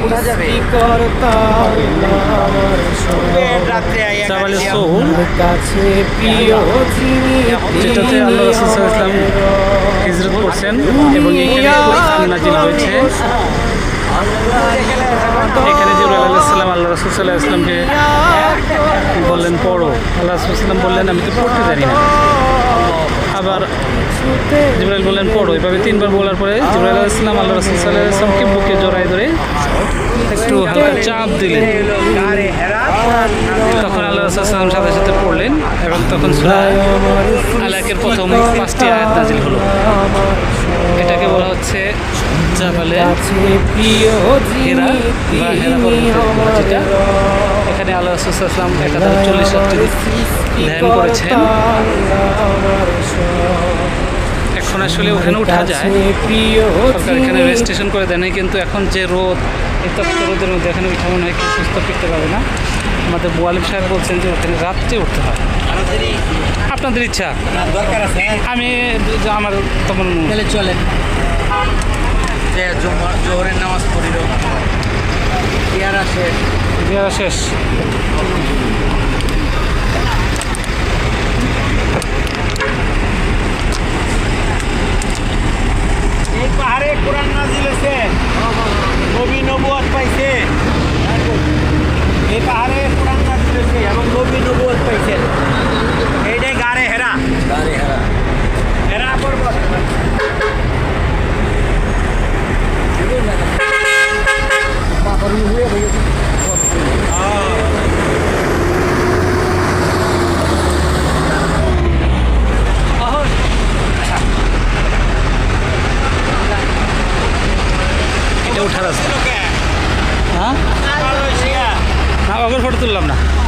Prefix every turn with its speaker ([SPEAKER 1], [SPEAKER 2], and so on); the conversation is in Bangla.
[SPEAKER 1] উঠা যাবে
[SPEAKER 2] চাবালে সোল, যেটাতে আল্লাহ রাসূল সাল্লাল্লাহু আলাইহি ওয়াসাল্লাম হিজরত করছেন এবং এখানে কোরআন নাজিল হয়েছে। এখানে জিবরাইল আলাইহিস সালাম আল্লাহ রাসূল সাল্লাল্লাহু আলাইহি ওয়াসাল্লামকে বললেন পড়ো, আল্লাহ রাসূল সাল্লাল্লাহু আলাইহি ওয়াসাল্লাম বললেন আমি তো পড়তে জানি না। আবার জিবরাইল বললেন পড়ো, এভাবে তিনবার বলার পরে জিবরাইল আলাইহিস সালাম আল্লাহ রাসূল সাল্লাল্লাহু আলাইহি ওয়াসাল্লামকে বুকে জড়ায় ধরে একটু হালকা চাপ দিলেন। তখন আল্লাহ রাসূল সাল্লাল্লাহু আলাইহি ওয়াসাল্লাম সাথে সাথে পড়লেন এবং তখন সূরা আলাকের প্রথম 5টি আয়াত নাজিল হলো। এটাকে বলা হচ্ছে জাবালে হেরা বা হেরা পর্বত, যেটা এখানে আল্লাহ রাসূল সাল্লাল্লাহু আলাইহি ওয়াসাল্লাম 41 রাত্রি ধ্যান করেছেন। এখন আসলে ওখানে উঠা যায়, সরকার এখানে রেজিস্ট্রেশন করে দেয় নাই, কিন্তু এখন যে রোদ, এই তপ্ত রোদের মধ্যে এখানে উঠা মনে হয় কেউ সুস্থ ফিরতে পারবে না। আমাদের বোয়ালিম সাহেব বলছেন যে ওখানে রাত্রে উঠতে হয়। আপনাদের ইচ্ছা,
[SPEAKER 1] দরকার আছে
[SPEAKER 2] আমি আমার তখন
[SPEAKER 1] চলেন যে জোহরের নামাজ পড়িল পেয়ারা শেষ
[SPEAKER 2] শেষ।
[SPEAKER 1] এই পাহাড়ে কোরআন নাজিল হয়েছে, নবী নবুয়ত পাইছে। এই পাহাড়ে কোরআন নাজিল হয়েছে এবং নবী নবুয়ত পাইছেন। এইটাই গাড়ে হেরা, হেরা পর্বত।
[SPEAKER 2] এটা উঠার আছে। হ্যাঁ, অগর ফটো তুললাম না।